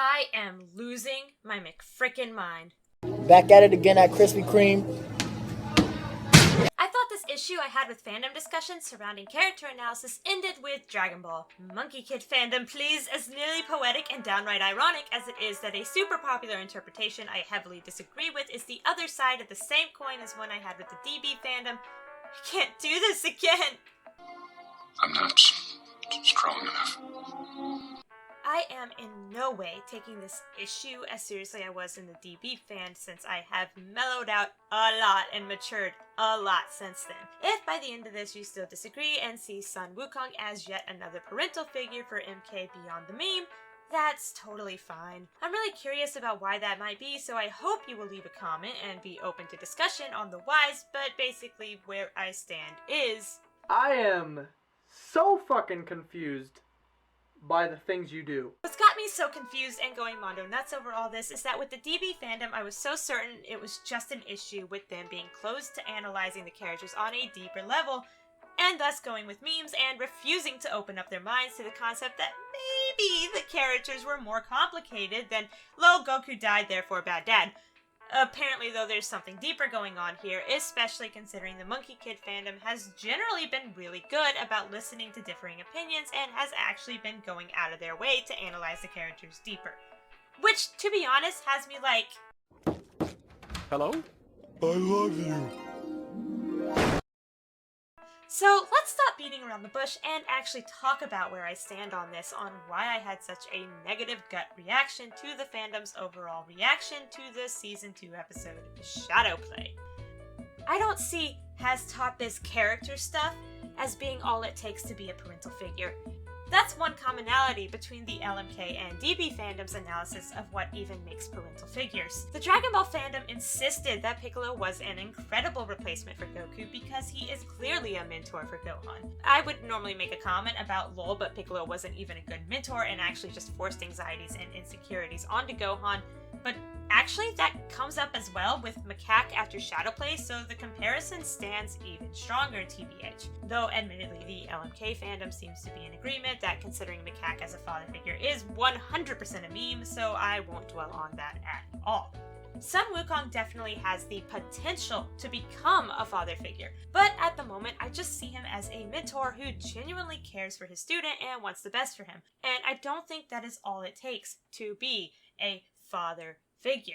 I am losing my McFrickin' mind. Back at it again at Krispy Kreme. I thought this issue I had with fandom discussions surrounding character analysis ended with Dragon Ball. Monkey Kid fandom, please, as nearly poetic and downright ironic as it is that a super popular interpretation I heavily disagree with is the other side of the same coin as one I had with the DB fandom. I can't do this again! I'm not strong enough. I am in no way taking this issue as seriously I was in the DB fan, since I have mellowed out a lot and matured a lot since then. If by the end of this you still disagree and see Sun Wukong as yet another parental figure for MK beyond the meme, that's totally fine. I'm really curious about why that might be, so I hope you will leave a comment and be open to discussion on the whys, but basically where I stand is... I am so fucking confused by the things you do. What's got me so confused and going mondo nuts over all this is that with the DB fandom, I was so certain it was just an issue with them being closed to analyzing the characters on a deeper level, and thus going with memes and refusing to open up their minds to the concept that maybe the characters were more complicated than, lol, Goku died, therefore bad dad. Apparently, though, there's something deeper going on here, especially considering the Monkey Kid fandom has generally been really good about listening to differing opinions and has actually been going out of their way to analyze the characters deeper. Which, to be honest, has me like... Hello? I love you. So let's stop beating around the bush and actually talk about where I stand on this, on why I had such a negative gut reaction to the fandom's overall reaction to the Season 2 episode, Shadowplay. I don't see has taught this character stuff as being all it takes to be a parental figure. That's one commonality between the LMK and DB fandom's analysis of what even makes parental figures. The Dragon Ball fandom insisted that Piccolo was an incredible replacement for Goku because he is clearly a mentor for Gohan. I would normally make a comment about lol, but Piccolo wasn't even a good mentor and actually just forced anxieties and insecurities onto Gohan, but actually that comes up as well with Macaque after Shadowplay, so the comparison stands even stronger, TBH. Though admittedly the LMK fandom seems to be in agreement that considering Macaque as a father figure is 100% a meme, so I won't dwell on that at all. Sun Wukong definitely has the potential to become a father figure, but at the moment I just see him as a mentor who genuinely cares for his student and wants the best for him, and I don't think that is all it takes to be a father figure.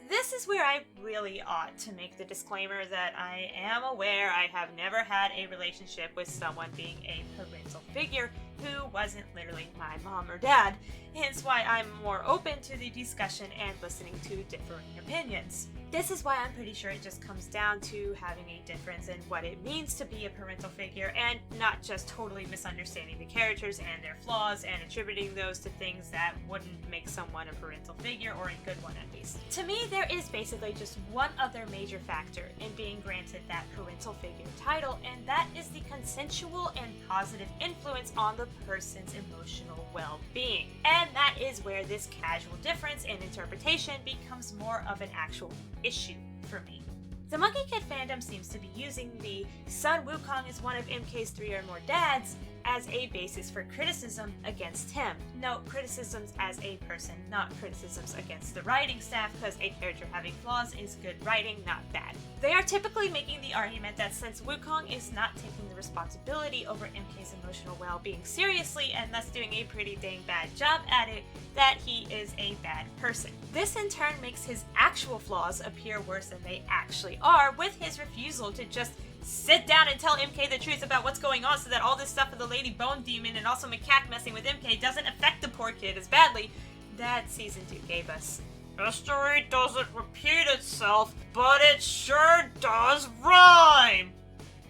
This is where I really ought to make the disclaimer that I am aware I have never had a relationship with someone being a parental figure who wasn't literally my mom or dad, hence why I'm more open to the discussion and listening to differing opinions. This is why I'm pretty sure it just comes down to having a difference in what it means to be a parental figure and not just totally misunderstanding the characters and their flaws and attributing those to things that wouldn't make someone a parental figure, or a good one at least. To me, there is basically just one other major factor in being granted that parental figure title, and that is the consensual and positive influence on the person's emotional well-being. And that is where this casual difference in interpretation becomes more of an actual issue for me. The Monkey Kid fandom seems to be using the Sun Wukong is one of MK's 3 or more dads as a basis for criticism against him. Note criticisms as a person, not criticisms against the writing staff, because a character having flaws is good writing, not bad. They are typically making the argument that since Wukong is not taking the responsibility over MK's emotional well-being seriously and thus doing a pretty dang bad job at it, that he is a bad person. This in turn makes his actual flaws appear worse than they actually are, with his refusal to just sit down and tell MK the truth about what's going on so that all this stuff with the Lady Bone Demon and also Macaque messing with MK doesn't affect the poor kid as badly that Season 2 gave us. History doesn't repeat itself, but it sure does rhyme!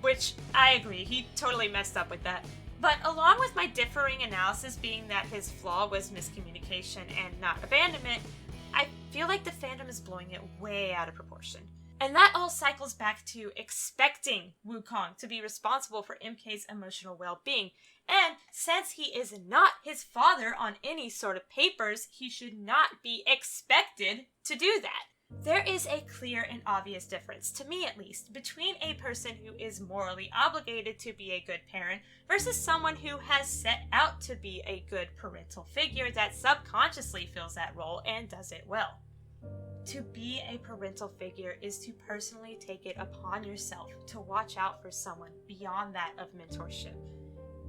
Which, I agree, he totally messed up with that. But along with my differing analysis being that his flaw was miscommunication and not abandonment, I feel like the fandom is blowing it way out of proportion. And that all cycles back to expecting Wukong to be responsible for MK's emotional well-being. And since he is not his father on any sort of papers, he should not be expected to do that. There is a clear and obvious difference, to me at least, between a person who is morally obligated to be a good parent versus someone who has set out to be a good parental figure that subconsciously fills that role and does it well. To be a parental figure is to personally take it upon yourself to watch out for someone beyond that of mentorship.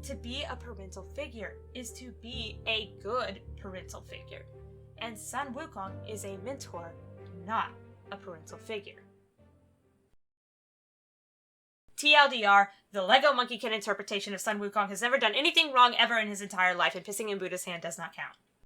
To be a parental figure is to be a good parental figure. And Sun Wukong is a mentor, not a parental figure. TLDR, the Lego Monkey Kid interpretation of Sun Wukong has never done anything wrong ever in his entire life, and pissing in Buddha's hand does not count.